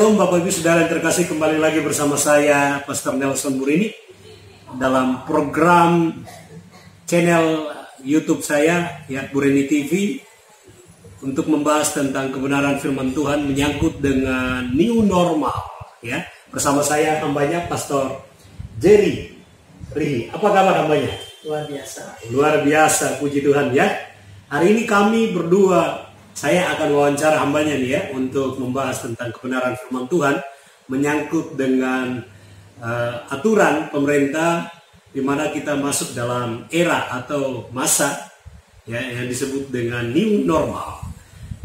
Shalom Bapak Ibu Saudara yang terkasih, kembali lagi bersama saya Pastor Nelson Murini dalam program channel YouTube saya ya, Murini TV, untuk membahas tentang kebenaran firman Tuhan menyangkut dengan new normal ya. Bersama saya hambanya Pastor Jerry Rihi. Apa kabar hambanya? Luar biasa. Luar biasa, puji Tuhan ya. Hari ini kami berdua, saya akan wawancara hambanya nih ya, untuk membahas tentang kebenaran firman Tuhan menyangkut dengan aturan pemerintah di mana kita masuk dalam era atau masa ya yang disebut dengan new normal.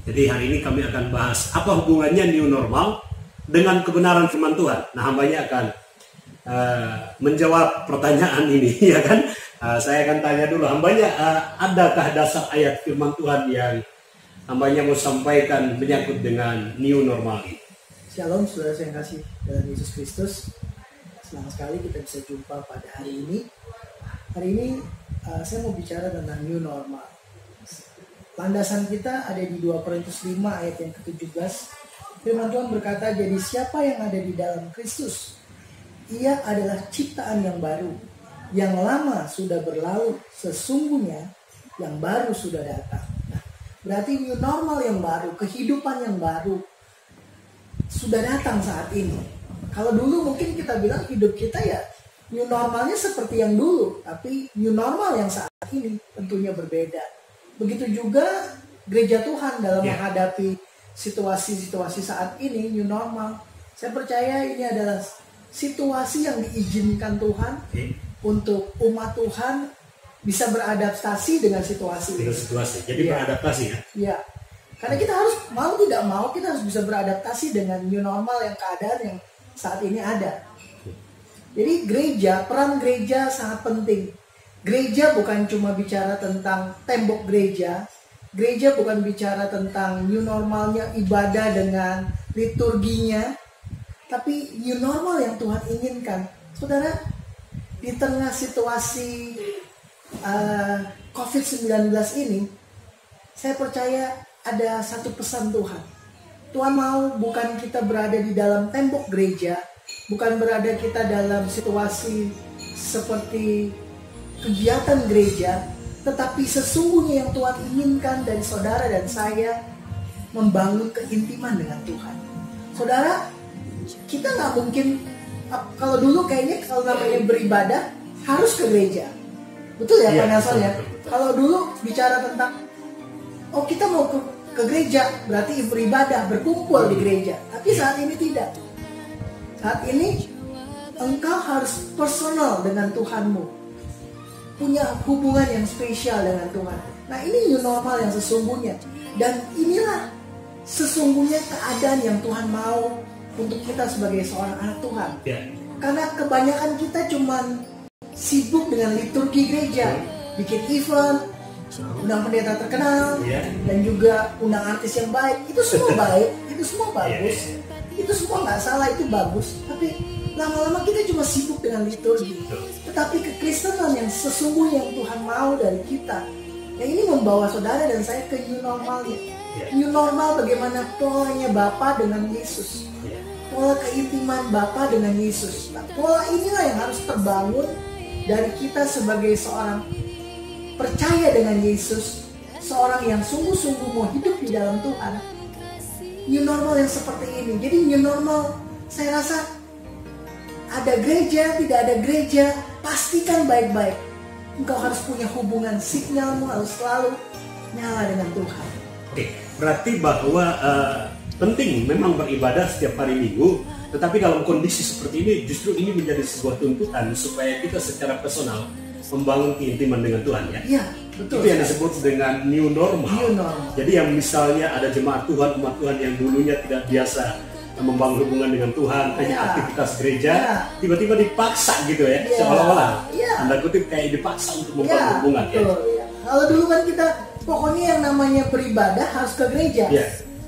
Jadi hari ini kami akan bahas apa hubungannya new normal dengan kebenaran firman Tuhan. Nah, hambanya akan menjawab pertanyaan ini ya kan. Saya akan tanya dulu hambanya, adakah dasar ayat firman Tuhan yang hambanya mau sampaikan menyangkut dengan new normal ini? Shalom saudara saya yang kasih dalam Yesus Kristus. Senang sekali kita bisa jumpa pada hari ini. Hari ini saya mau bicara tentang new normal. Landasan kita ada di 2 Korintus 5 ayat yang ke-17. Firman Tuhan berkata, jadi siapa yang ada di dalam Kristus, ia adalah ciptaan yang baru. Yang lama sudah berlalu, sesungguhnya yang baru sudah datang. Nah, berarti new normal yang baru, kehidupan yang baru sudah datang saat ini. Kalau dulu mungkin kita bilang hidup kita ya new normalnya seperti yang dulu, tapi new normal yang saat ini tentunya berbeda. Begitu juga gereja Tuhan dalam menghadapi situasi-situasi saat ini new normal. Saya percaya ini adalah situasi yang diizinkan Tuhan untuk umat Tuhan bisa beradaptasi dengan situasi. Dengan situasi, jadi beradaptasi ya? Iya, karena kita harus mau tidak mau kita harus bisa beradaptasi dengan new normal yang keadaan yang saat ini ada. Jadi gereja, peran gereja sangat penting. Gereja bukan cuma bicara tentang tembok gereja. Gereja bukan bicara tentang new normalnya ibadah dengan liturginya. Tapi new normal yang Tuhan inginkan. Saudara, di tengah situasi COVID-19 ini, saya percaya ada satu pesan Tuhan. Tuhan mau bukan kita berada di dalam tembok gereja, bukan berada kita dalam situasi seperti kegiatan gereja, tetapi sesungguhnya yang Tuhan inginkan dari saudara dan saya membangun keintiman dengan Tuhan. Saudara, kita nggak mungkin, kalau dulu kayaknya kalau namanya beribadah harus ke gereja, betul ya Pak Nelson ya? Kalau dulu bicara tentang kita mau ke gereja berarti beribadah, berkumpul di gereja. Tapi saat ini tidak. Saat ini engkau harus personal dengan Tuhanmu, punya hubungan yang spesial dengan Tuhan. Nah, ini new normal yang sesungguhnya. Dan inilah sesungguhnya keadaan yang Tuhan mau untuk kita sebagai seorang anak Tuhan. Karena kebanyakan kita cuman sibuk dengan liturgi gereja, bikin event, undang pendeta terkenal, dan juga undang artis yang baik. Itu semua baik, itu semua bagus, itu semua nggak salah, itu bagus. Tapi lama-lama kita cuma sibuk dengan liturgi. Tetapi kekristenan yang sesungguhnya yang Tuhan mau dari kita, yang ini membawa saudara dan saya ke new normalnya. New normal bagaimana polanya Bapa dengan Yesus, pola keintiman Bapa dengan Yesus. Nah, pola inilah yang harus terbangun dari kita sebagai seorang percaya dengan Yesus, seorang yang sungguh-sungguh mau hidup di dalam Tuhan. New normal yang seperti ini. Jadi new normal, saya rasa ada gereja, tidak ada gereja, pastikan baik-baik. Engkau harus punya hubungan, signalmu harus selalu nyala dengan Tuhan. Oke, berarti bahwa penting memang beribadah setiap hari Minggu, tetapi dalam kondisi seperti ini justru ini menjadi sebuah tuntutan supaya kita secara personal membangun keintiman dengan Tuhan ya. Iya, betul. Itu yang disebut dengan new normal. New normal. Jadi yang misalnya ada jemaat Tuhan, umat Tuhan yang dulunya tidak biasa membangun hubungan dengan Tuhan, hanya aktivitas gereja, tiba-tiba dipaksa gitu ya, seolah-olah Anda kutip kayak dipaksa untuk membangun hubungan betul, ya. Kalau dulu kan kita pokoknya yang namanya beribadah harus ke gereja.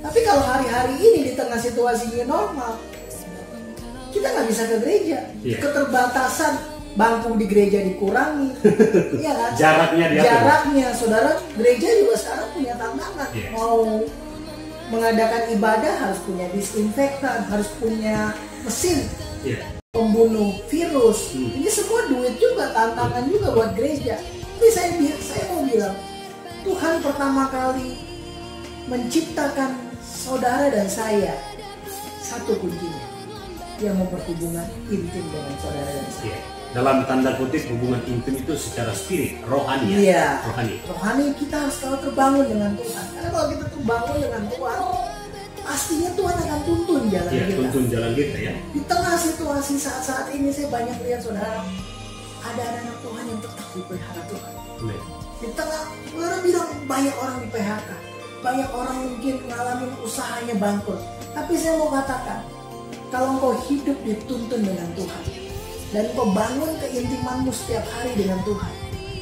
Tapi kalau hari-hari ini di tengah situasi new normal, kita nggak bisa ke gereja. Keterbatasan bangku di gereja dikurangi, ya kan? Jaraknya, saudara, gereja juga sekarang punya tantangan. Mau mengadakan ibadah harus punya disinfektan, harus punya mesin Ya. pembunuh virus. Ini semua duit juga, tantangan juga buat gereja. Tapi saya mau bilang, Tuhan pertama kali menciptakan saudara dan saya, satu kuncinya, yang memperhubungan intim dengan saudara dan saya. Ya. Dalam tanda kutip hubungan intim itu secara spirit, rohani ya. Iya. Rohani. Kita harus selalu terbangun dengan Tuhan. Karena kalau kita terbangun dengan Tuhan, pastinya Tuhan akan tuntun jalan Ya, kita. tuntun jalan kita ya. Di tengah situasi saat ini saya banyak lihat saudara, ada anak Tuhan yang tetap dipelihara Tuhan. Amen. Di tengah, saudara bilang banyak orang di PHK, banyak orang mungkin mengalami usahanya bangkrut. Tapi saya mau katakan, kalau engkau hidup dituntun dengan Tuhan, dan engkau bangun keintimanmu setiap hari dengan Tuhan,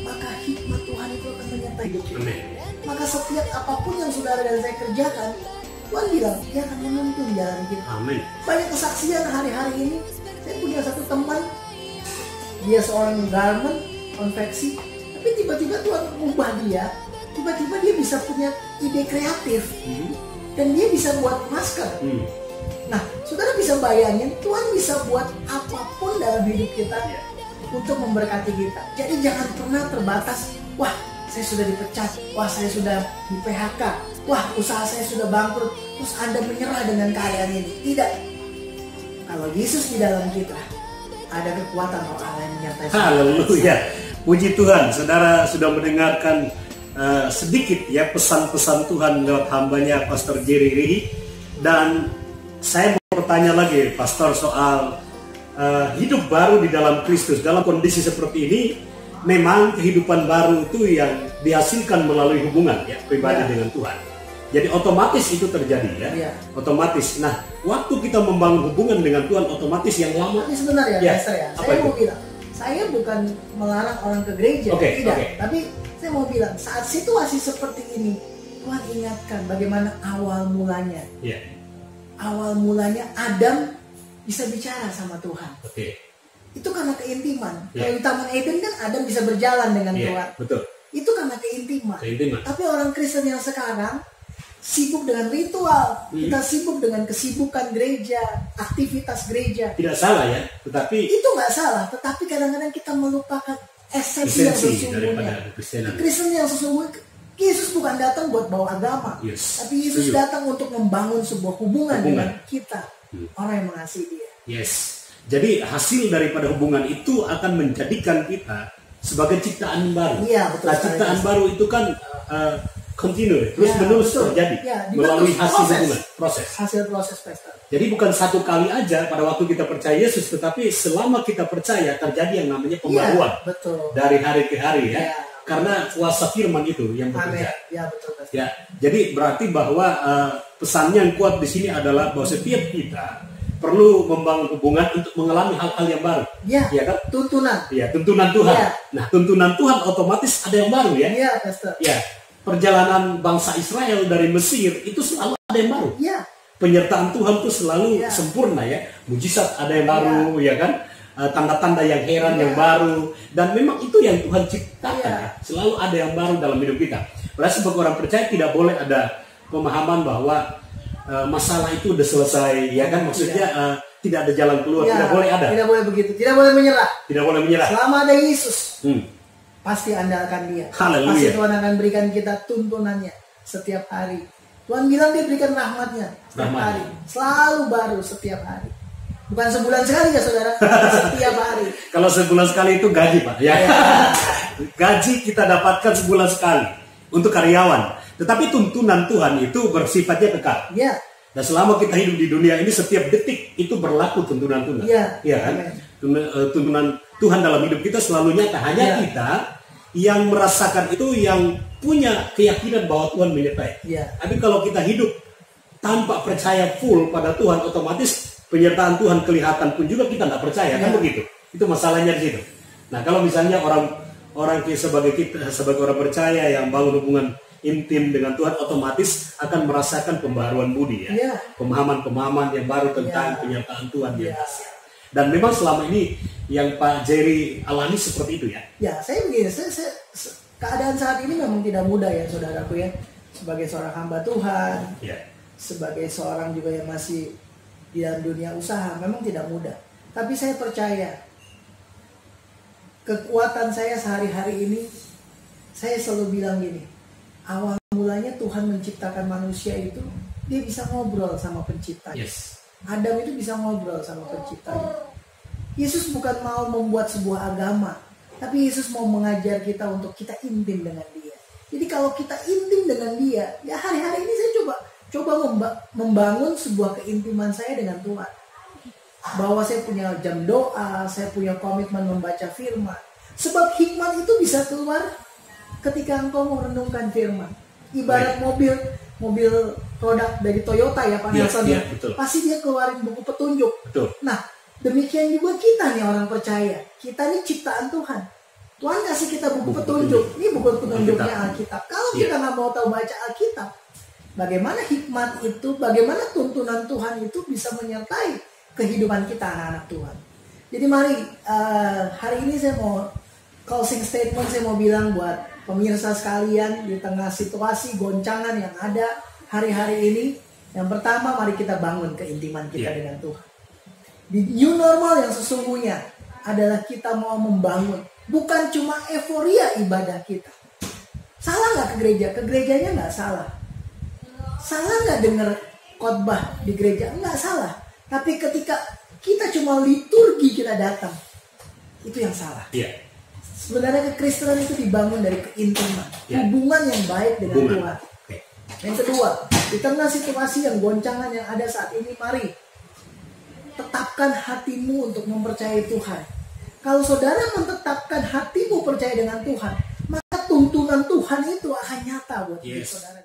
maka hikmat Tuhan itu akan menyertai hidup kita. Amen. Maka setiap apapun yang saudara dan saya kerjakan, Tuhan bilang, dia akan menuntun jalan kita. Amin. Banyak kesaksian hari-hari ini. Saya punya satu teman, dia seorang garment, konveksi, tapi tiba-tiba Tuhan ubah dia. Tiba-tiba dia bisa punya ide kreatif, dan dia bisa buat masker. Nah, saudara bisa bayangin, Tuhan bisa buat apapun dalam hidup kita untuk memberkati kita. Jadi jangan pernah terbatas, wah saya sudah dipecat, wah saya sudah di PHK, wah usaha saya sudah bangkrut, terus Anda menyerah dengan keadaan ini. Tidak. Kalau Yesus di dalam kita, ada kekuatan roh Allah yang menyertai. Haleluya. Puji Tuhan, saudara sudah mendengarkan sedikit ya pesan-pesan Tuhan lewat hambanya Pastor Jerry Rihi. Dan saya mau bertanya lagi Pastor soal hidup baru di dalam Kristus. Dalam kondisi seperti ini, memang kehidupan baru itu yang dihasilkan melalui hubungan ya pribadi dengan Tuhan. Jadi otomatis itu terjadi ya. Otomatis. Nah, waktu kita membangun hubungan dengan Tuhan, otomatis yang lama. Tapi sebenarnya Pastor ya, saya mau bilang, saya bukan melarang orang ke gereja, tidak. Tapi saya mau bilang, saat situasi seperti ini, Tuhan ingatkan bagaimana awal mulanya. Awal mulanya Adam bisa bicara sama Tuhan. Itu karena keintiman. Kalau di Taman Eden kan Adam bisa berjalan dengan Tuhan. Betul. Itu karena keintiman. Tapi orang Kristen yang sekarang sibuk dengan ritual, kita sibuk dengan kesibukan gereja, aktivitas gereja. Tidak salah ya, tetapi itu nggak salah. Tetapi kadang-kadang kita melupakan esensi yang sesungguhnya. Kristen yang sesungguhnya, Yesus bukan datang buat bawa agama, tapi Yesus datang untuk membangun sebuah hubungan dengan kita, orang yang mengasihi Dia. Jadi hasil daripada hubungan itu akan menjadikan kita sebagai ciptaan baru. Nah, ciptaan baru itu kan continue, terus menerus terjadi melalui hasil hubungan, hasil proses Pastor. Jadi bukan satu kali aja pada waktu kita percaya Yesus, tetapi selama kita percaya terjadi yang namanya pembaruan dari hari ke hari ya. Karena kuasa firman itu yang bekerja. Jadi berarti bahwa pesannya yang kuat di sini adalah bahwa setiap kita perlu membangun hubungan untuk mengalami hal-hal yang baru. Ya kan? Tuntunan. Tuntunan Tuhan. Nah, tuntunan Tuhan otomatis ada yang baru ya. Pastor. Perjalanan bangsa Israel dari Mesir itu selalu ada yang baru. Penyertaan Tuhan itu selalu sempurna ya. Mujizat ada yang baru ya kan? Tanda-tanda yang heran yang baru, dan memang itu yang Tuhan ciptakan. Selalu ada yang baru dalam hidup kita. Berarti sebagai orang percaya tidak boleh ada pemahaman bahwa masalah itu udah selesai ya kan, maksudnya tidak ada jalan keluar, tidak boleh ada. Tidak boleh begitu, tidak boleh menyerah. Tidak boleh menyerah. Selama ada Yesus, pasti andalkan Dia. Pasti Tuhan akan berikan kita tuntunannya setiap hari. Tuhan bilang Dia berikan rahmatnya setiap hari, selalu baru setiap hari. Bukan sebulan sekali ya saudara, setiap hari. Kalau sebulan sekali itu gaji Pak ya. Gaji kita dapatkan sebulan sekali untuk karyawan. Tetapi tuntunan Tuhan itu bersifatnya kekal. Dan selama kita hidup di dunia ini, setiap detik itu berlaku tuntunan Tuhan. Kan? Tuntunan Tuhan dalam hidup kita selalu nyata. Hanya kita yang merasakan itu, yang punya keyakinan bahwa Tuhan menyertai. Tapi kalau kita hidup tanpa percaya full pada Tuhan, otomatis penyertaan Tuhan kelihatan pun juga kita nggak percaya, kan begitu? Itu masalahnya di situ. Nah, kalau misalnya orang sebagai orang percaya yang bangun hubungan intim dengan Tuhan, otomatis akan merasakan pembaruan budi ya. Pemahaman-pemahaman yang baru tentang penyertaan Tuhan di atas. Dan memang selama ini yang Pak Jerry alami seperti itu ya. Saya begini, keadaan saat ini memang tidak mudah ya saudaraku ya. Sebagai seorang hamba Tuhan. sebagai seorang juga yang masih di dalam dunia usaha, memang tidak mudah. Tapi saya percaya kekuatan saya sehari-hari ini, saya selalu bilang gini, awal mulanya Tuhan menciptakan manusia itu, dia bisa ngobrol sama penciptanya. Yes. Adam itu bisa ngobrol sama penciptanya. Yesus bukan mau membuat sebuah agama, tapi Yesus mau mengajar kita untuk kita intim dengan dia. Jadi kalau kita intim dengan dia, ya hari-hari ini saya coba membangun sebuah keintiman saya dengan Tuhan. Bahwa saya punya jam doa, saya punya komitmen membaca firman. Sebab hikmat itu bisa keluar ketika engkau merenungkan firman. Ibarat mobil produk dari Toyota ya Pak Nelson ya. Pasti dia keluarin buku petunjuk. Betul. Nah, demikian juga kita nih orang percaya. Kita nih ciptaan Tuhan. Tuhan kasih kita buku petunjuk. Ini buku petunjuknya Alkitab. Kalau kita nggak mau tahu baca Alkitab, bagaimana hikmat itu, bagaimana tuntunan Tuhan itu bisa menyertai kehidupan kita anak-anak Tuhan. Jadi mari hari ini saya mau closing statement, saya mau bilang buat pemirsa sekalian di tengah situasi goncangan yang ada hari-hari ini. Yang pertama, mari kita bangun keintiman kita dengan Tuhan. Di new normal yang sesungguhnya adalah kita mau membangun, bukan cuma euforia ibadah kita. Salah nggak ke gereja? Ke gerejanya nggak salah. Salah nggak dengar khotbah di gereja? Nggak salah. Tapi ketika kita cuma liturgi kita datang, itu yang salah. Sebenarnya kekristenan itu dibangun dari keintiman, hubungan yang baik dengan Tuhan. Yang kedua, di tengah situasi yang goncangan yang ada saat ini, mari tetapkan hatimu untuk mempercayai Tuhan. Kalau saudara menetapkan hatimu percaya dengan Tuhan, maka tuntunan Tuhan itu akan nyata buat saudara.